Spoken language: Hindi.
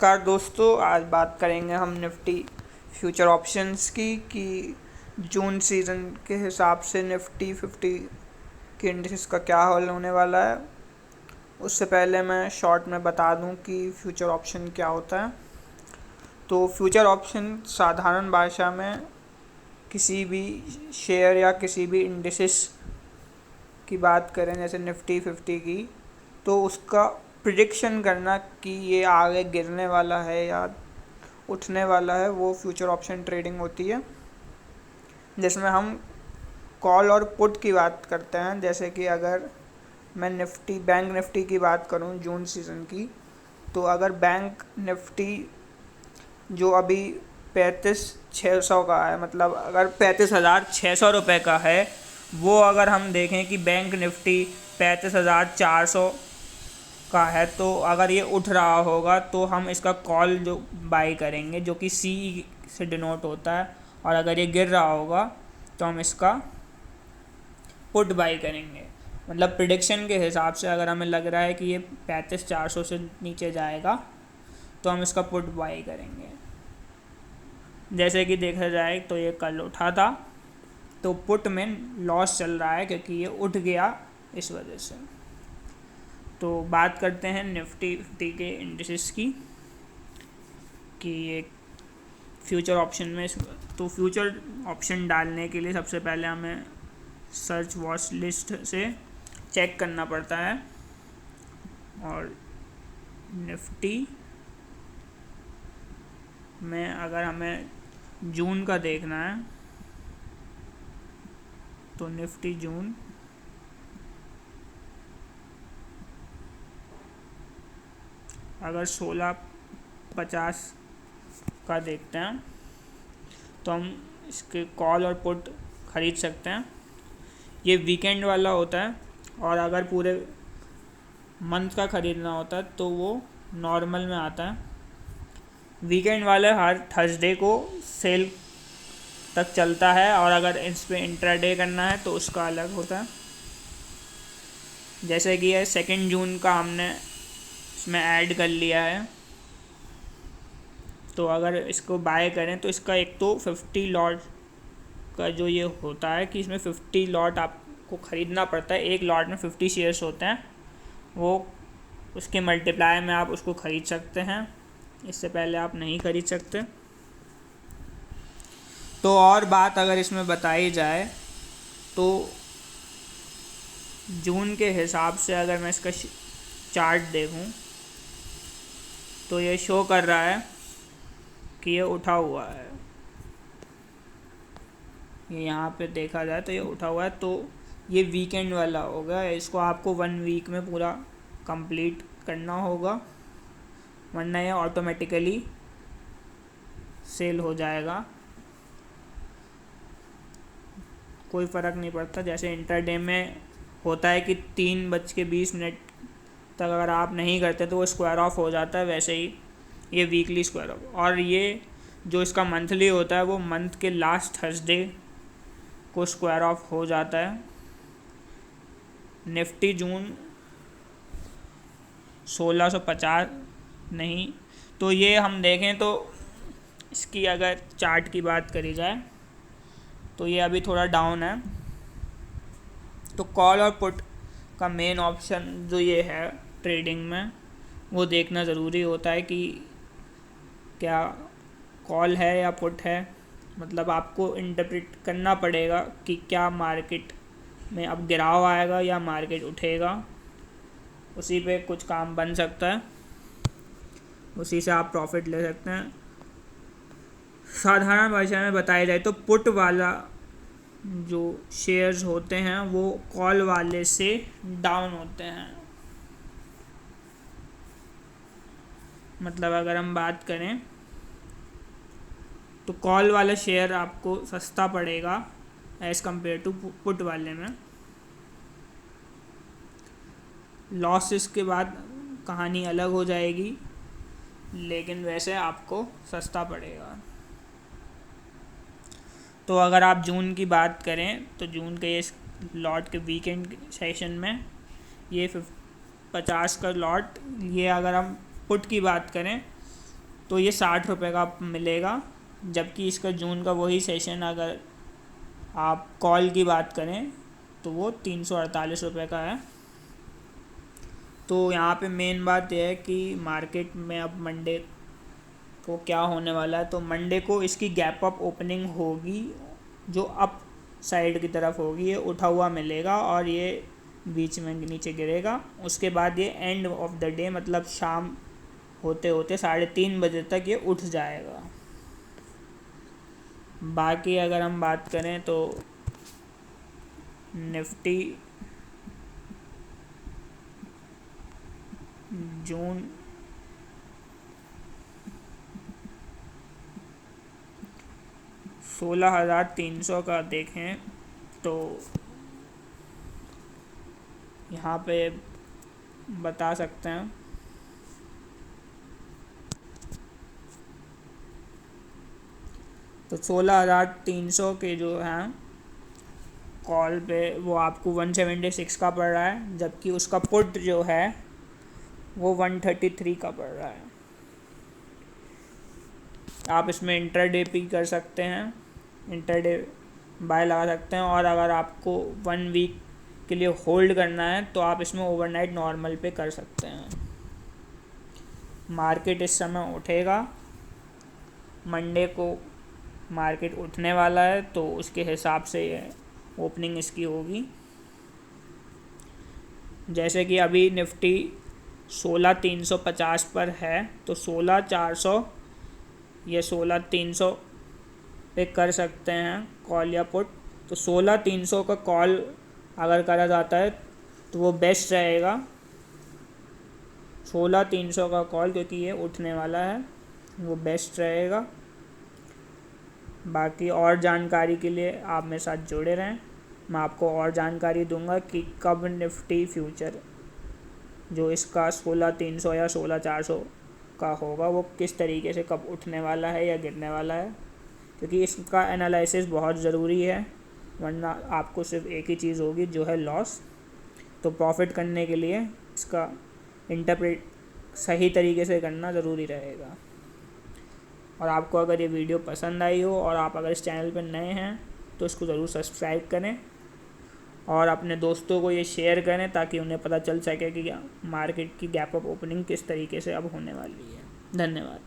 नमस्कार दोस्तों, आज बात करेंगे हम निफ्टी फ्यूचर ऑप्शंस की कि जून सीज़न के हिसाब से निफ्टी 50 के इंडेक्स का क्या हाल होने वाला है। उससे पहले मैं शॉर्ट में बता दूं कि फ्यूचर ऑप्शन क्या होता है। तो फ्यूचर ऑप्शन साधारण भाषा में किसी भी शेयर या किसी भी इंडेक्स की बात करें, जैसे निफ्टी 50 की, तो उसका प्रिडिक्शन करना कि ये आगे गिरने वाला है या उठने वाला है, वो फ्यूचर ऑप्शन ट्रेडिंग होती है। जिसमें हम कॉल और पुट की बात करते हैं। जैसे कि अगर मैं बैंक निफ्टी की बात करूं जून सीज़न की, तो अगर बैंक निफ्टी जो अभी 35,600 का है, मतलब अगर 35,600 रुपये का है, वो अगर हम देखें कि बैंक निफ्टी 35,400 का है, तो अगर ये उठ रहा होगा तो हम इसका कॉल जो बाई करेंगे, जो कि सी से डिनोट होता है। और अगर ये गिर रहा होगा तो हम इसका पुट बाई करेंगे। मतलब प्रिडिक्शन के हिसाब से अगर हमें लग रहा है कि ये 35,400 से नीचे जाएगा तो हम इसका पुट बाई करेंगे। जैसे कि देखा जाए तो ये कल उठा था, तो पुट में लॉस चल रहा है क्योंकि ये उठ गया इस वजह से। तो बात करते हैं निफ्टी 50 के इंडेक्स की कि ये फ्यूचर ऑप्शन में, तो फ्यूचर ऑप्शन डालने के लिए सबसे पहले हमें सर्च वॉच लिस्ट से चेक करना पड़ता है। और निफ्टी में अगर हमें जून का देखना है तो निफ्टी जून अगर 1650 का देखते हैं तो हम इसके कॉल और पुट ख़रीद सकते हैं। ये वीकेंड वाला होता है, और अगर पूरे मंथ का ख़रीदना होता है तो वो नॉर्मल में आता है। वीकेंड वाले हर थर्सडे को सेल तक चलता है, और अगर इस पर इंट्राडे करना है तो उसका अलग होता है। जैसे कि ये 2 जून का हमने इसमें ऐड कर लिया है, तो अगर इसको बाय करें तो इसका एक तो 50 लॉट का जो ये होता है कि इसमें 50 लॉट आपको ख़रीदना पड़ता है। एक लॉट में 50 शेयर्स होते हैं, वो उसके मल्टीप्लाई में आप उसको ख़रीद सकते हैं। इससे पहले आप नहीं ख़रीद सकते। तो और बात अगर इसमें बताई जाए तो जून के हिसाब से अगर मैं इसका चार्ट देखूं तो ये शो कर रहा है कि ये उठा हुआ है। ये यहाँ पे देखा जाए तो ये उठा हुआ है, तो ये वीकेंड वाला होगा। इसको आपको 1 वीक में पूरा कंप्लीट करना होगा, वरना ये ऑटोमेटिकली सेल हो जाएगा। कोई फ़र्क नहीं पड़ता। जैसे इंटरडे में होता है कि 3:20 तक अगर आप नहीं करते तो वो स्क्वायर ऑफ हो जाता है, वैसे ही ये वीकली स्क्वायर ऑफ। और ये जो इसका मंथली होता है वो मंथ के लास्ट थर्सडे को स्क्वायर ऑफ हो जाता है। निफ्टी जून 1650 नहीं, तो ये हम देखें तो इसकी अगर चार्ट की बात करी जाए तो ये अभी थोड़ा डाउन है। तो कॉल और पुट का मेन ऑप्शन जो ये है ट्रेडिंग में, वो देखना ज़रूरी होता है कि क्या कॉल है या पुट है। मतलब आपको इंटरप्रेट करना पड़ेगा कि क्या मार्केट में अब गिराव आएगा या मार्केट उठेगा। उसी पे कुछ काम बन सकता है, उसी से आप प्रॉफिट ले सकते हैं। साधारण भाषा में बताया जाए तो पुट वाला जो शेयर्स होते हैं वो कॉल वाले से डाउन होते हैं। मतलब अगर हम बात करें तो कॉल वाला शेयर आपको सस्ता पड़ेगा एज़ कम्पेयर टू पुट वाले में। लॉसेस के बाद कहानी अलग हो जाएगी, लेकिन वैसे आपको सस्ता पड़ेगा। तो अगर आप जून की बात करें तो जून के इस लॉट के वीकेंड सेशन में ये 50 का लॉट, ये अगर हम पुट की बात करें तो ये 60 रुपये का मिलेगा, जबकि इसका जून का वही सेशन अगर आप कॉल की बात करें तो वो 348 रुपये का है। तो यहाँ पे मेन बात यह है कि मार्केट में अब मंडे को क्या होने वाला है। तो मंडे को इसकी गैप अप ओपनिंग होगी जो अप साइड की तरफ होगी, ये उठा हुआ मिलेगा और ये बीच में नीचे गिरेगा। उसके बाद ये एंड ऑफ द डे मतलब शाम होते होते 3:30 बजे तक ये उठ जाएगा। बाकी अगर हम बात करें तो निफ्टी जून 16,300 का देखें तो यहाँ पे बता सकते हैं तो 16,300 के जो हैं कॉल पे वो आपको 176 का पड़ रहा है, जबकि उसका पुट जो है वो 133 का पड़ रहा है। आप इसमें इंटरडे भी कर सकते हैं, इंटरडे बाय लगा सकते हैं, और अगर आपको 1 वीक के लिए होल्ड करना है तो आप इसमें ओवरनाइट नॉर्मल पे कर सकते हैं। मार्केट इस समय उठेगा, मंडे को मार्केट उठने वाला है तो उसके हिसाब से ओपनिंग इसकी होगी। जैसे कि अभी निफ्टी 16,350 पर है तो 16,400 या 16,300 पे कर सकते हैं कॉल या पुट। तो 16,300 का कॉल अगर करा जाता है तो वो बेस्ट रहेगा, 16,300 का कॉल, क्योंकि ये उठने वाला है, वो बेस्ट रहेगा। बाकी और जानकारी के लिए आप मेरे साथ जुड़े रहें, मैं आपको और जानकारी दूंगा कि कब निफ्टी फ्यूचर जो इसका 16,300 या 16,400 का होगा वो किस तरीके से कब उठने वाला है या गिरने वाला है, क्योंकि इसका एनालिसिस बहुत ज़रूरी है, वरना आपको सिर्फ एक ही चीज़ होगी जो है लॉस। तो प्रॉफिट करने के लिए इसका इंटरप्रेट सही तरीके से करना ज़रूरी रहेगा। और आपको अगर ये वीडियो पसंद आई हो और आप अगर इस चैनल पर नए हैं तो इसको ज़रूर सब्सक्राइब करें और अपने दोस्तों को ये शेयर करें ताकि उन्हें पता चल सके कि मार्केट की गैप अप ओपनिंग किस तरीके से अब होने वाली है। धन्यवाद।